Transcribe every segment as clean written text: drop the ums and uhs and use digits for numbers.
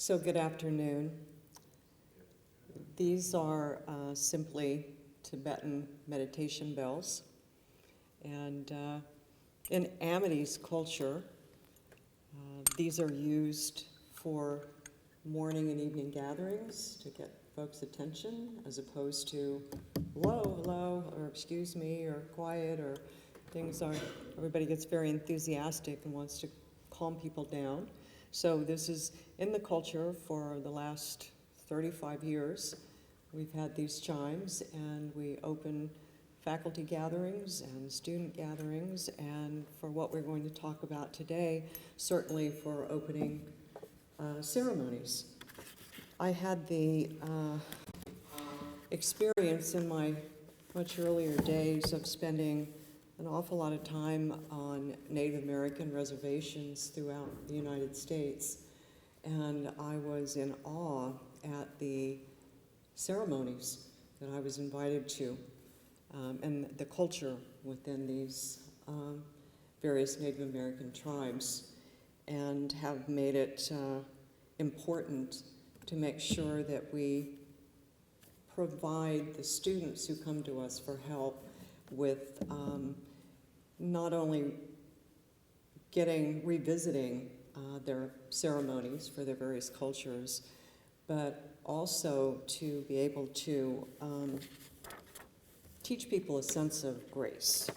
So good afternoon. These are simply Tibetan meditation bells. And in Amity's culture, these are used for morning and evening gatherings to get folks' attention, as opposed to hello, hello, or excuse me, or quiet, or things are, everybody gets very enthusiastic and wants to calm people down. So this is in the culture for the last 35 years. We've had these chimes, and we open faculty gatherings and student gatherings, and for what we're going to talk about today, certainly for opening ceremonies. I had the experience in my much earlier days of spending an awful lot of time on Native American reservations throughout the United States, and I was in awe at the ceremonies that I was invited to, and the culture within these various Native American tribes, and have made it important to make sure that we provide the students who come to us for help with not only revisiting their ceremonies for their various cultures, but also to be able to teach people a sense of grace.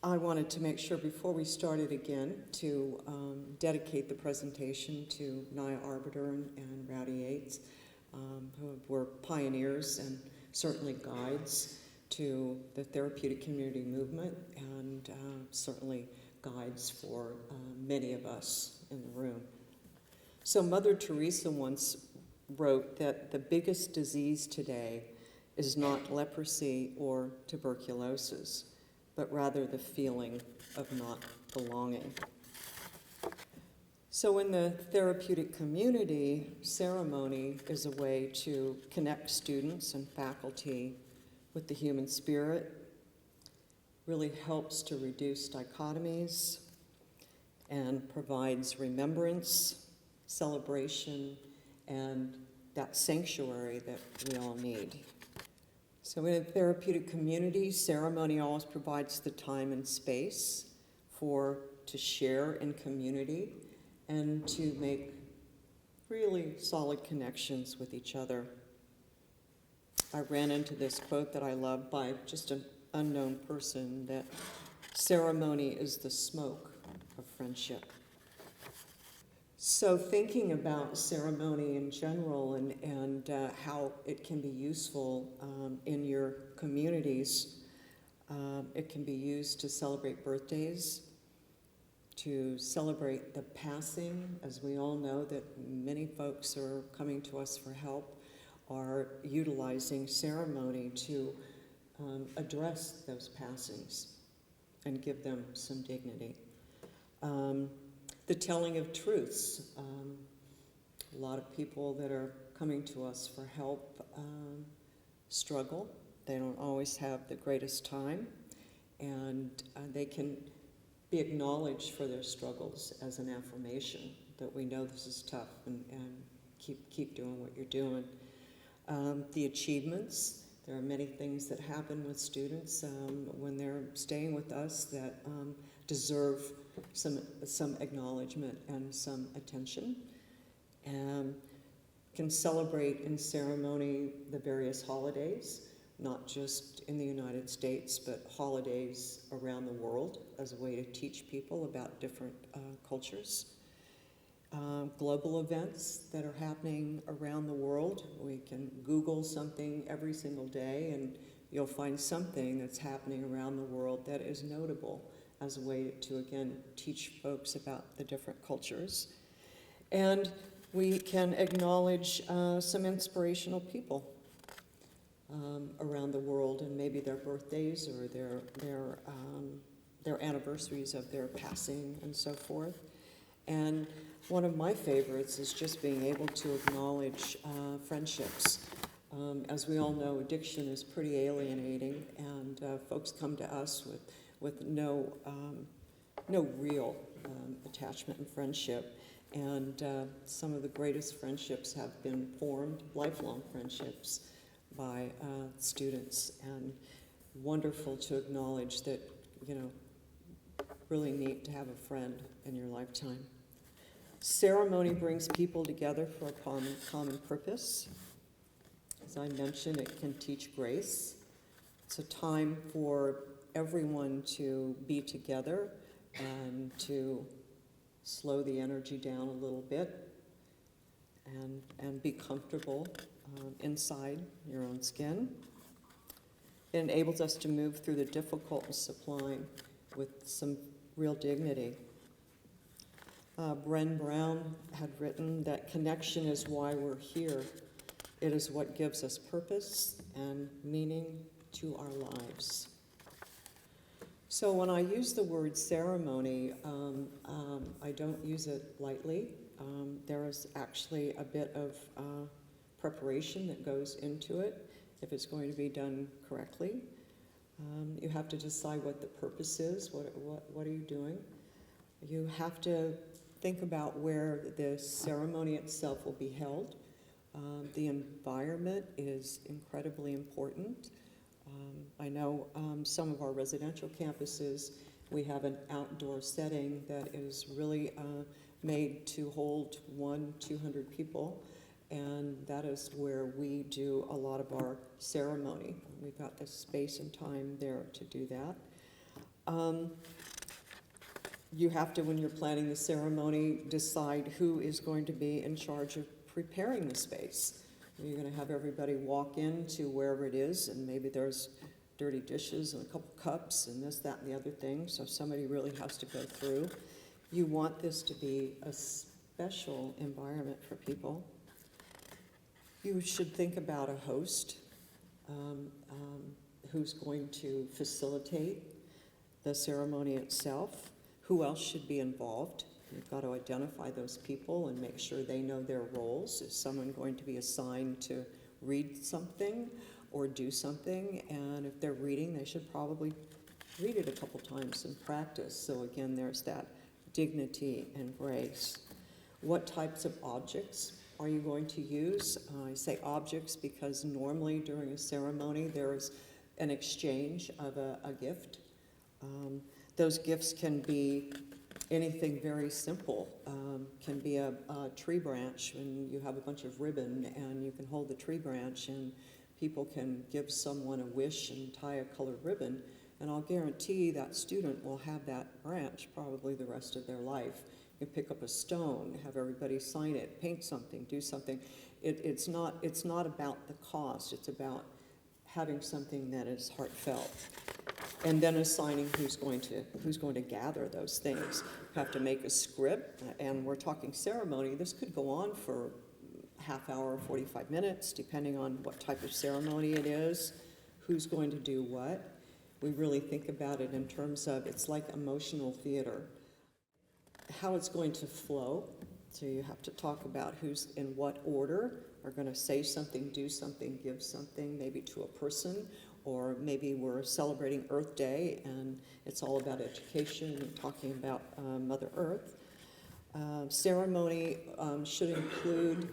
I wanted to make sure before we started again to dedicate the presentation to Naya Arbiter and Rowdy Yates, who were pioneers and certainly guides to the therapeutic community movement, and certainly guides for many of us in the room. So Mother Teresa once wrote that the biggest disease today is not leprosy or tuberculosis, but rather the feeling of not belonging. So in the therapeutic community, ceremony is a way to connect students and faculty with the human spirit, really helps to reduce dichotomies, and provides remembrance, celebration, and that sanctuary that we all need. So in a therapeutic community, ceremony always provides the time and space to share in community and to make really solid connections with each other. I ran into this quote that I love by just an unknown person, that ceremony is the smoke of friendship. So thinking about ceremony in general and how it can be useful in your communities, it can be used to celebrate birthdays, to celebrate the passing, as we all know that many folks are coming to us for help, are utilizing ceremony to address those passings and give them some dignity. The telling of truths. A lot of people that are coming to us for help struggle. They don't always have the greatest time, and they can be acknowledged for their struggles as an affirmation that we know this is tough, and keep doing what you're doing. The achievements. There are many things that happen with students when they're staying with us that deserve some acknowledgement and some attention. And can celebrate in ceremony the various holidays, not just in the United States, but holidays around the world as a way to teach people about different cultures. Global events that are happening around the world. We can Google something every single day and you'll find something that's happening around the world that is notable as a way to, again, teach folks about the different cultures. And we can acknowledge some inspirational people around the world, and maybe their birthdays or their anniversaries of their passing and so forth. And one of my favorites is just being able to acknowledge friendships. As we all know, addiction is pretty alienating, and folks come to us with no real attachment and friendship. And some of the greatest friendships have been formed, lifelong friendships, by students. And wonderful to acknowledge that, you know, really neat to have a friend in your lifetime. Ceremony brings people together for a common purpose. As I mentioned, it can teach grace. It's a time for everyone to be together and to slow the energy down a little bit and be comfortable inside your own skin. It enables us to move through the difficult and sublime with some real dignity. Bren Brown had written that connection is why we're here. It is what gives us purpose and meaning to our lives. So when I use the word ceremony, I don't use it lightly. There is actually a bit of preparation that goes into it if it's going to be done correctly. You have to decide what the purpose is, what are you doing? You have to think about where the ceremony itself will be held. The environment is incredibly important. I know some of our residential campuses, we have an outdoor setting that is really made to hold 200 people, and that is where we do a lot of our ceremony. We've got the space and time there to do that. You have to, when you're planning the ceremony, decide who is going to be in charge of preparing the space. You're going to have everybody walk into wherever it is, and maybe there's dirty dishes and a couple cups and this, that, and the other thing, so somebody really has to go through. You want this to be a special environment for people. You should think about a host who's going to facilitate the ceremony itself. Who else should be involved? You've got to identify those people and make sure they know their roles. Is someone going to be assigned to read something or do something? And if they're reading, they should probably read it a couple times and practice. So again, there's that dignity and grace. What types of objects are you going to use? I say objects because normally during a ceremony there's an exchange of a gift. Those gifts can be anything very simple. Can be a tree branch, and you have a bunch of ribbon and you can hold the tree branch and people can give someone a wish and tie a colored ribbon, and I'll guarantee that student will have that branch probably the rest of their life. You pick up a stone, have everybody sign it, paint something, do something. It's not about the cost, it's about having something that is heartfelt. And then assigning who's going to gather those things. You have to make a script, and we're talking ceremony. This could go on for half hour, 45 minutes, depending on what type of ceremony it is, who's going to do what. We really think about it in terms of, it's like emotional theater. How it's going to flow. So you have to talk about who's in what order are going to say something, do something, give something, maybe to a person, or maybe we're celebrating Earth Day and it's all about education and talking about Mother Earth. Ceremony should include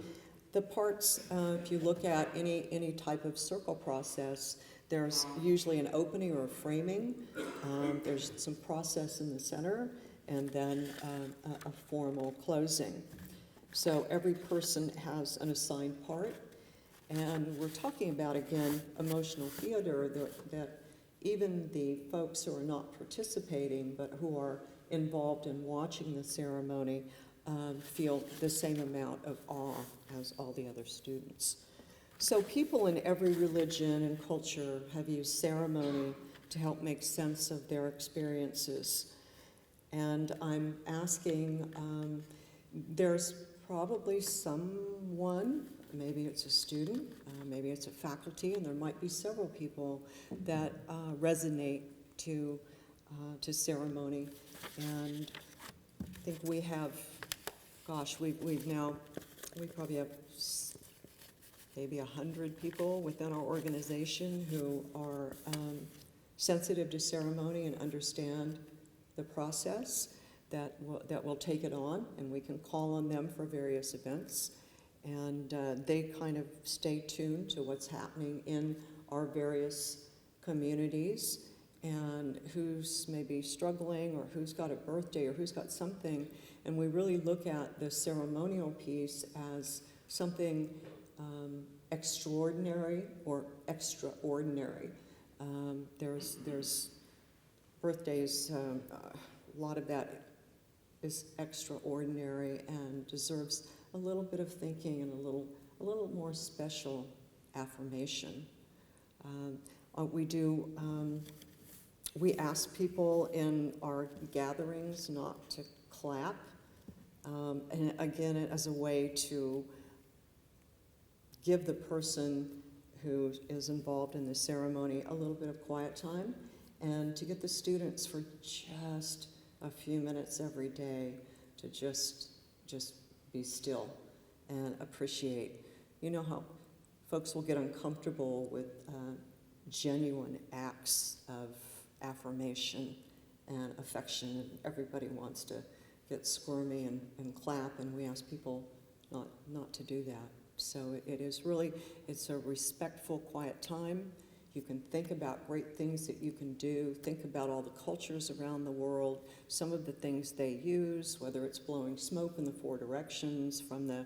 the parts, if you look at any type of circle process, there's usually an opening or a framing, there's some process in the center, and then a formal closing. So every person has an assigned part. And we're talking about, again, emotional theater, that even the folks who are not participating but who are involved in watching the ceremony feel the same amount of awe as all the other students. So people in every religion and culture have used ceremony to help make sense of their experiences. And I'm asking, there's probably someone, maybe it's a student, maybe it's a faculty, and there might be several people that resonate to ceremony. And I think we have, gosh, we probably have maybe 100 people within our organization who are sensitive to ceremony and understand the process. that will take it on, and we can call on them for various events. And they kind of stay tuned to what's happening in our various communities and who's maybe struggling or who's got a birthday or who's got something. And we really look at the ceremonial piece as something extraordinary or extraordinary. There's birthdays, a lot of that is extraordinary and deserves a little bit of thinking and a little more special affirmation. We ask people in our gatherings not to clap, and again, as a way to give the person who is involved in the ceremony a little bit of quiet time, and to get the students for just a few minutes every day to just be still and appreciate. You know how folks will get uncomfortable with genuine acts of affirmation and affection. Everybody wants to get squirmy and clap, and we ask people not to do that. So it's a respectful, quiet time. You can think about great things that you can do, think about all the cultures around the world, some of the things they use, whether it's blowing smoke in the 4 directions from the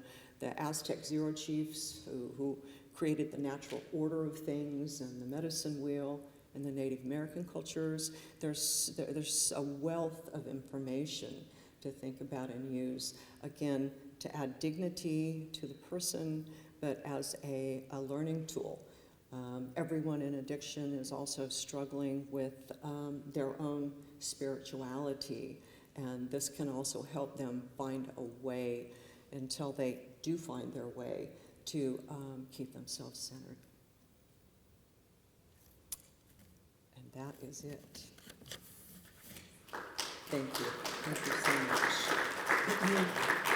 Aztec Zero Chiefs who created the natural order of things, and the medicine wheel, and the Native American cultures. There's a wealth of information to think about and use, again, to add dignity to the person, but as a learning tool. Everyone in addiction is also struggling with their own spirituality, and this can also help them find a way, until they do find their way, to keep themselves centered. And that is it. Thank you. Thank you so much.